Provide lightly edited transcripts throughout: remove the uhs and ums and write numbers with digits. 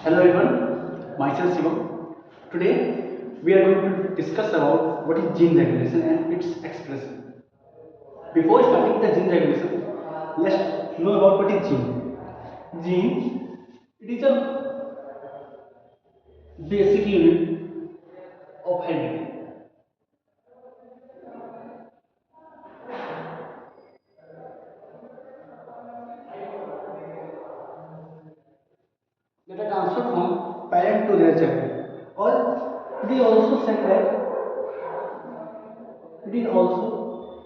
Hello everyone, myself Shivam. Today we are going to discuss about what is gene regulation and its expression. Before starting the gene regulation, let's know about what is gene. Gene, it is a basic unit of heredity that are transferred from parent to their child. Or it is also said that it is also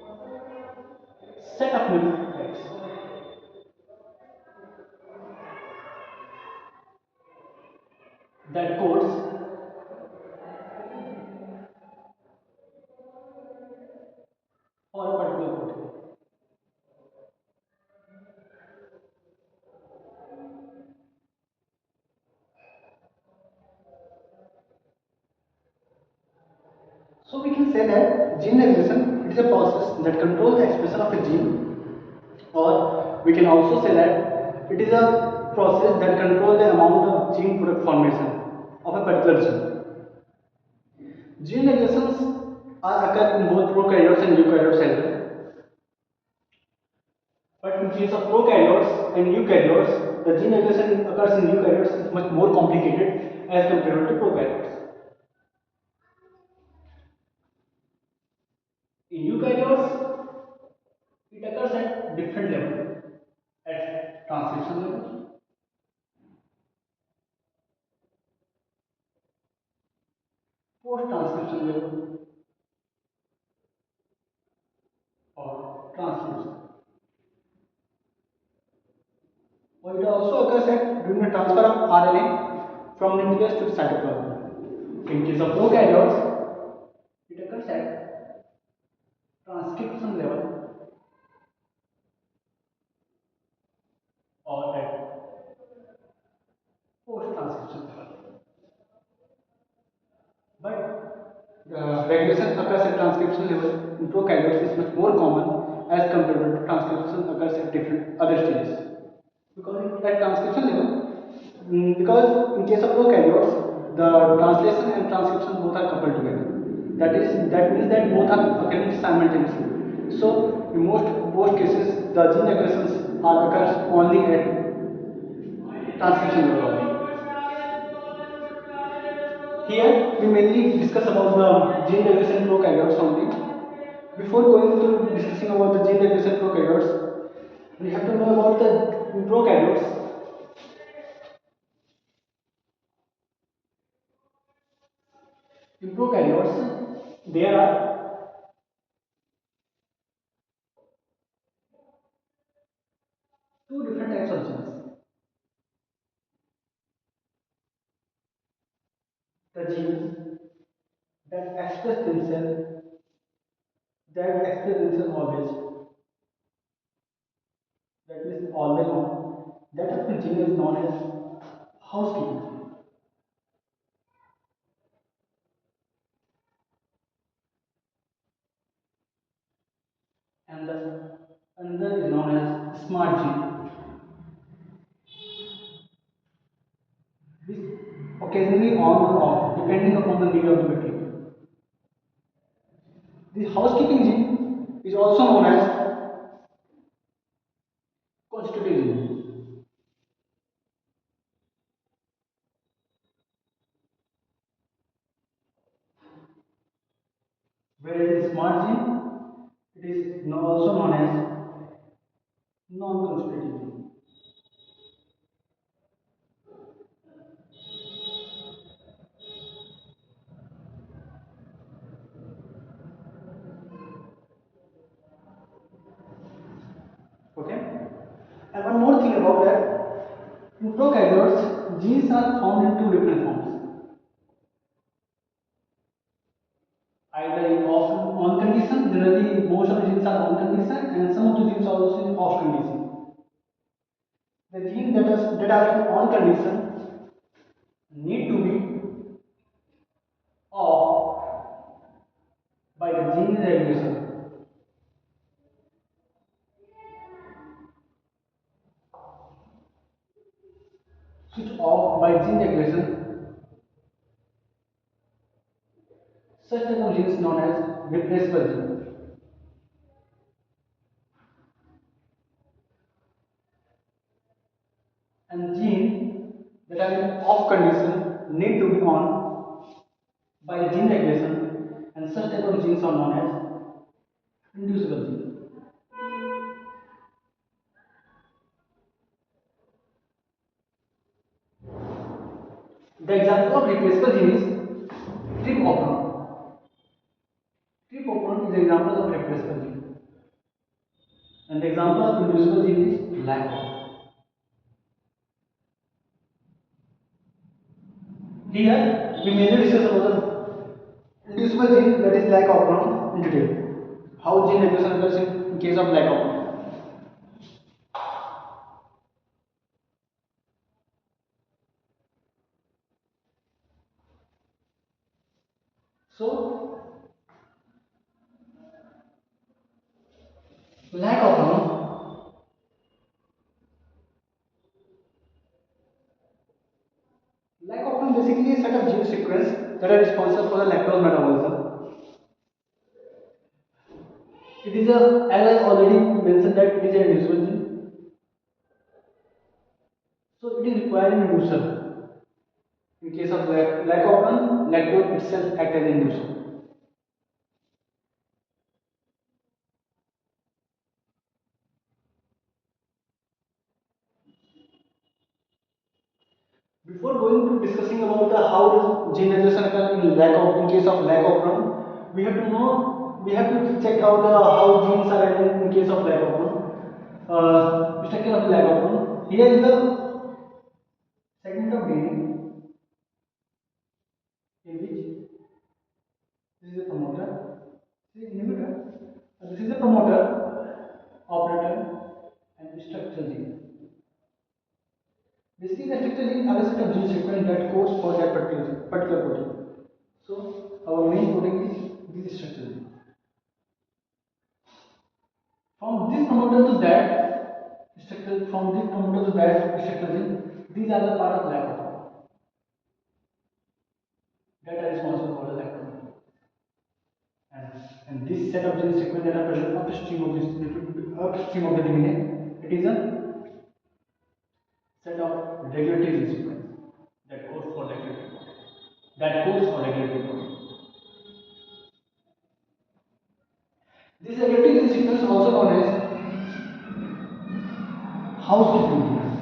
set of nucleotides that codes for a particular protein. So we can say that gene regulation it is a process that controls the expression of a gene, or we can also say that it is a process that controls the amount of gene product formation of a particular gene. Gene regulations are occur in both prokaryotes and eukaryotes as well. But in case of prokaryotes and eukaryotes, the gene regulation occurs in eukaryotes is much more complicated as compared to prokaryotes. In eukaryotes, it occurs at different level, at transcription level, post transcription level, or transcription. Or it also occurs at during the transfer of RNA from nucleus to cytoplasm. In case of prokaryotes, it occurs at transcription level or at post transcription level. But the regulation occurs at transcription level in prokaryotes is much more common as compared to transcription occurs at different other stages. Because at transcription level, because in case of prokaryotes, the translation and transcription both are coupled together. That means that both are occurring simultaneously. So in most cases, the gene regulations are occurs only at transcription level only. Here we mainly discuss about the gene regulation prokaryotes only. Before going to discussing about the gene regulation prokaryotes, we have to know about the prokaryotes. In prokaryotes, there are two different types of genes. The genes that express themselves, always, that means always on, that of the gene is known as housekeeping gene. And the another is known as smart gene. This occasionally on or off depending upon the need of the material. The housekeeping gene is also known as constitutive gene. Whereas the smart gene, it is also known as non-constitutive gene. Okay? And one more thing about that, in prokaryotes, genes are found in two different forms. Either in on condition, generally most of the genes are on condition, and some of the genes are also in off condition. The genes that are in on condition need to be off by the gene regulation. switch off by gene regulation, such type of gene is known as repressible gene. And gene that are in off condition need to be on by gene regulation, and such type of genes are known as inducible gene. The example of repressible gene is Operon. Operon is an example of repressible gene. And the example of inducible gene is lack of. Here we mainly discuss about the inducible gene, that is lack of Operon, in detail. How gene regulation occurs in case of lack of Operon. So lack of Operon, basically a set of gene sequence that are responsible for the lactose metabolism. It is a, as I already mentioned, that it is a inducible gene. So it is required an inducer. In case of lack of one, lactose itself acts as an inducer. Before going to discussing about the how does gene regulation occur in case of lack of one, we have to check out how genes are in case of lack of one. Structure of lack of one. Here is the segment of DNA in which this is a promoter, this is inhibitor, this is a promoter, operator, and structural gene. Basically, the structural gene are a set of gene sequence that codes for that particular protein. So, our main protein is this structural gene. From this promoter to that from this promoter to that structural gene, these are the part of lack of that are responsible for the lactose. And this set of gene sequence that are present upstream of the DNA, it is a set of regulatory gene sequence that codes for regulatory protein. This regulatory gene sequence also known as housekeeping genes.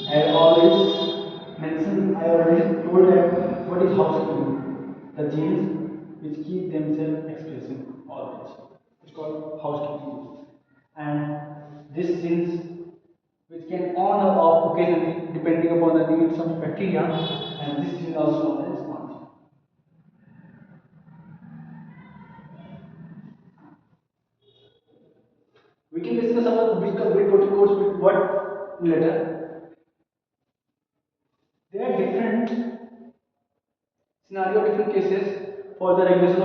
I already told that what is housekeeping? The genes which keep themselves expressing always. It's called housekeeping genes. And these genes which can on or off occasionally depending upon the needs of bacteria, and this gene also known as smart gene. We can discuss about which protein codes with what later. There are different scenario, different cases for the regulation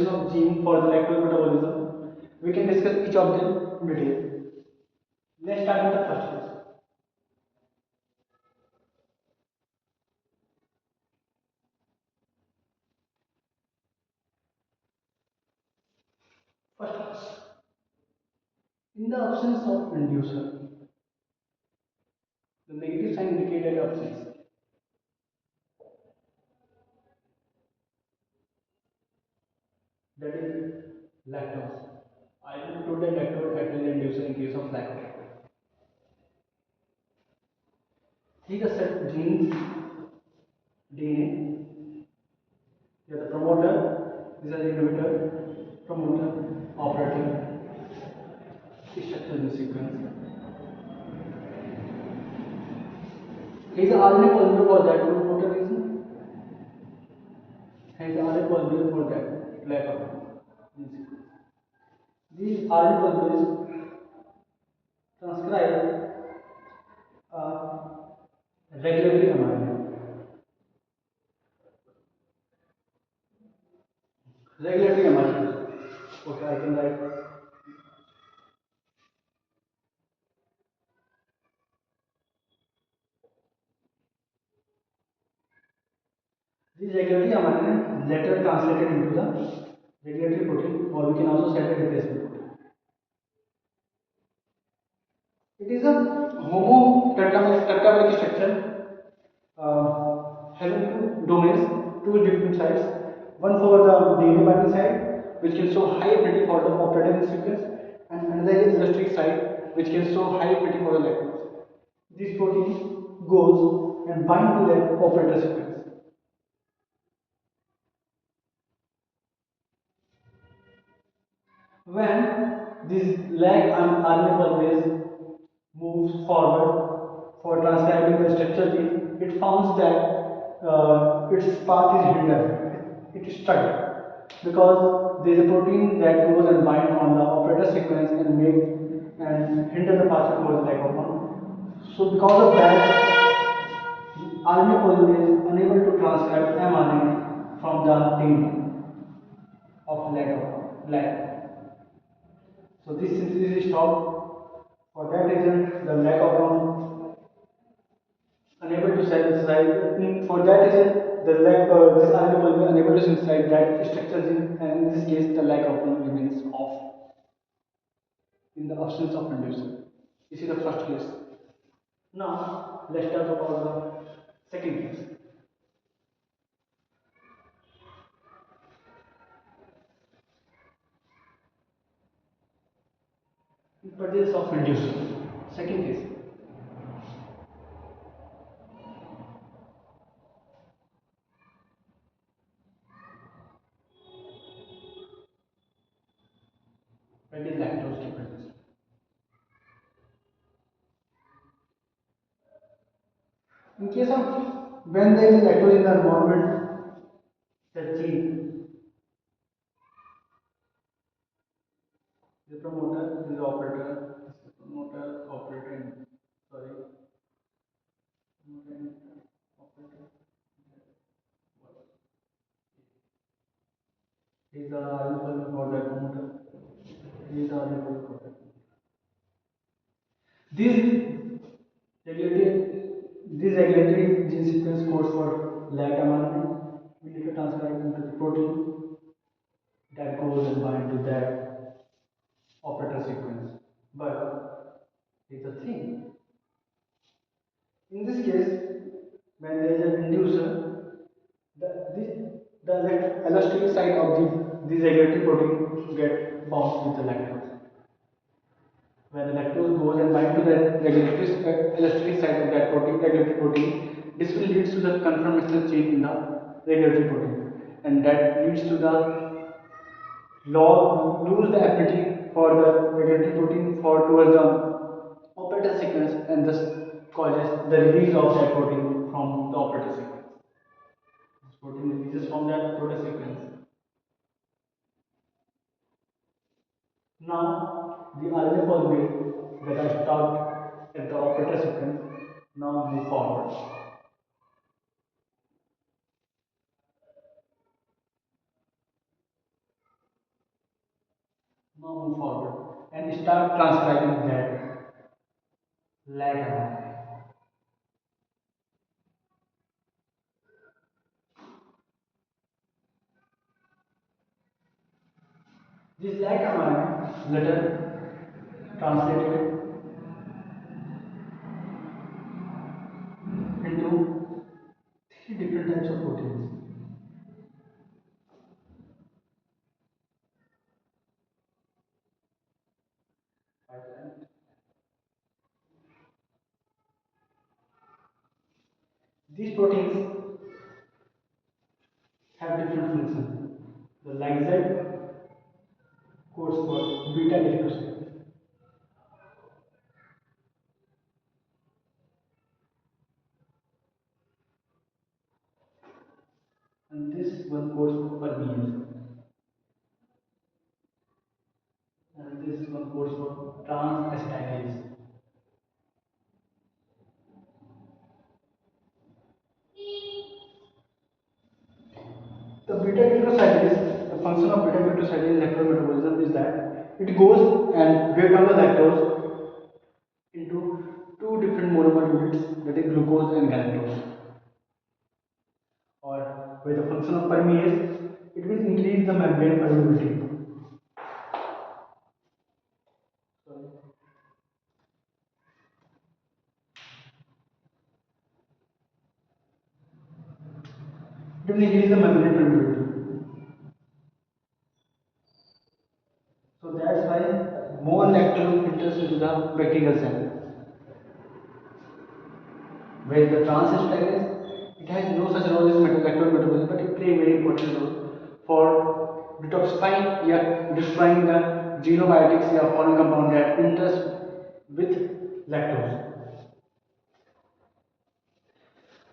of gene for the lactose metabolism. We can discuss each of them in detail. Let's start with the first case. First case. In the absence of inducer, the negative sign indicated absence. That is lactose. I will told that lactose acts as an inducer in case of lactose. These are set genes, DNA. They are the promoter, these are the inhibitor, promoter, operator, structure in sequence. Here is the RNA polymer for that promoter reason. Here is the RNA polymer for that lack of sequence. These RNA polymers transcribe regulatory amino. Regulatory amino. Okay, I can write. This regulatory amino later translated into the regulatory protein, or we can also say the replacement protein. It is a tetrametric structure having two domains, two different sides. One for the DNA binding side, which can show high affinity for the operator sequence, and another is allosteric side, which can show high affinity for the lactose. This protein goes and bind to that operator sequence. When this lag RNA polymerase moves forward for transcribing the structure gene, it finds that its path is hindered. It is stuck because there is a protein that goes and binds on the operator sequence and hinder the pathway towards the lag of one. So because of that, RNA polymerase is unable to transcribe mRNA from the tail of lag. So this synthesis is stopped. For that reason, the lack of unable to synthesize. For that reason, this RNA polymerase unable to synthesize that structures and in this case, the lack of remains off in the absence of inducer. This is the first case. Now, let's talk about the second case. In presence of inducer. Second case. When is lactose present? In case of when there is lactose in the environment, the gene, the promoter is the operator, promoter, operator, sorry, promoter, operator, is the RNA for that promoter, is the RNA for that. This regulatory gene sequence codes for lag mRNA will later transcribe into the protein that goes and bind to that operator sequence. But it's a thing. In this case, when there is an inducer, the allosteric side of this regulatory protein get bound with the lactose. When the lactose goes and binds to the allosteric side of that regulatory protein, this will lead to the conformational change in the regulatory protein, and that leads to the lose the affinity for the regulatory protein for towards the operator sequence, and thus causes the release of that protein from the operator sequence. This protein releases from that operator sequence. Now the RNA polymerase that are stopped at the operator sequence now move forward. Now move forward and start transcribing that lag mRNA. This lag mRNA later translated into three different types of proteins. These proteins have different functions. The lysate codes for beta galactoside, and this one codes for permease, and this one codes for transacetylase. The beta glucosidase, the function of beta glucosidase in lactose metabolism is that it goes and breaks down the lactose into two different monomer units, that is glucose and galactose. Or where the function of permease, it will increase the membrane permeability. It will increase the membrane permeability. So that's why more lactose enters into the bacterial cell. Where the transcription it has no such role as lactose metabolism, but it plays a very important role for detoxifying or destroying the xenobiotics or foreign compound that enters with lactose.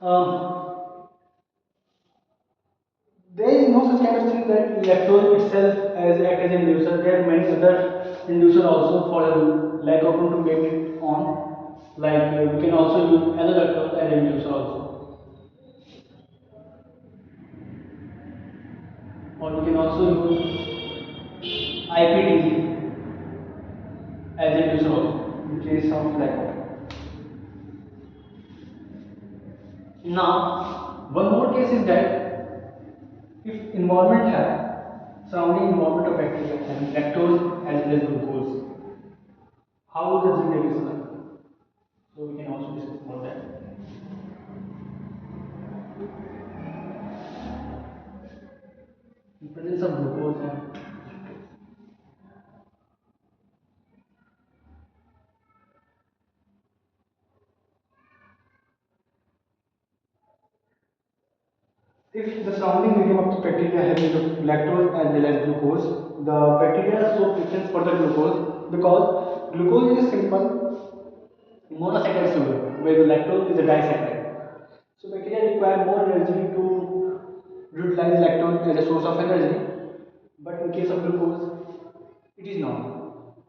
Uh, there is no such kind of thing that lactose itself as act as an inducer. There are many other inducer also for the lack of room to make it on. Like we can also use allolactose as an inducer also, or we can also use IPTG as an inducer also in case of lack of. Now, one more case is that if environment have surrounding environment of bacteria having lactose as well as glucose, how is the gene regulation occur? So we can also discuss about that. In presence of glucose and if the surrounding medium of the bacteria having lactose as well as glucose, the bacteria show preference for the glucose because glucose is a simple monosaccharide sugar, where the lactose is a disaccharide. So bacteria require more energy to utilize lactose as a source of energy, but in case of glucose, it is not.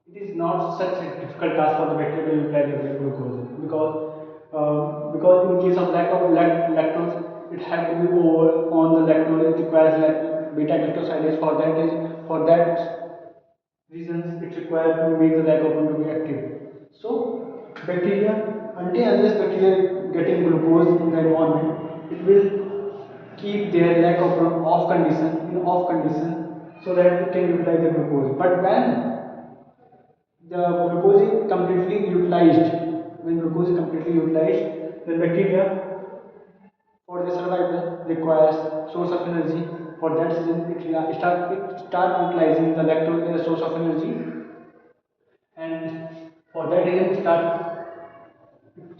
It is not such a difficult task for the bacteria to utilize the glucose because in case of lack of lactose, it has to be over on the lactose. It requires like beta glucosidase for that is for that reasons it requires to make the glycogen to be active. So bacteria, until unless bacteria getting glucose in the environment, it will keep their glycogen off condition in off condition so that it can utilize the glucose. But the glucose is completely utilized, when glucose is completely utilized, then bacteria for the survival requires source of energy. For that reason, it start utilizing the lactose as a source of energy, and for that reason, it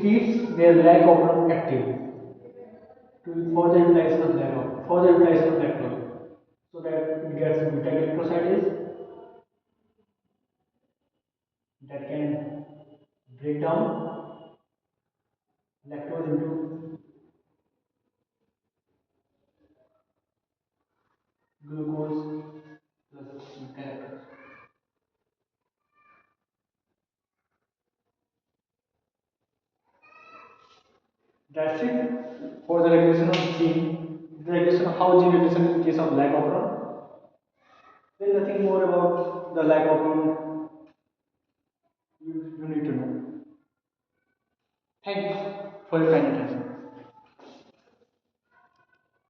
keeps their lag of active for the utilization of for the utilization of lactose, so that it gets beta glucosidase that can break down lactose into glucose plus beta. That's it for the regulation of gene. The regulation of how gene regulation in case of lack Operon. There is nothing more about the lack Operon you need to know. Thank you for your kind attention.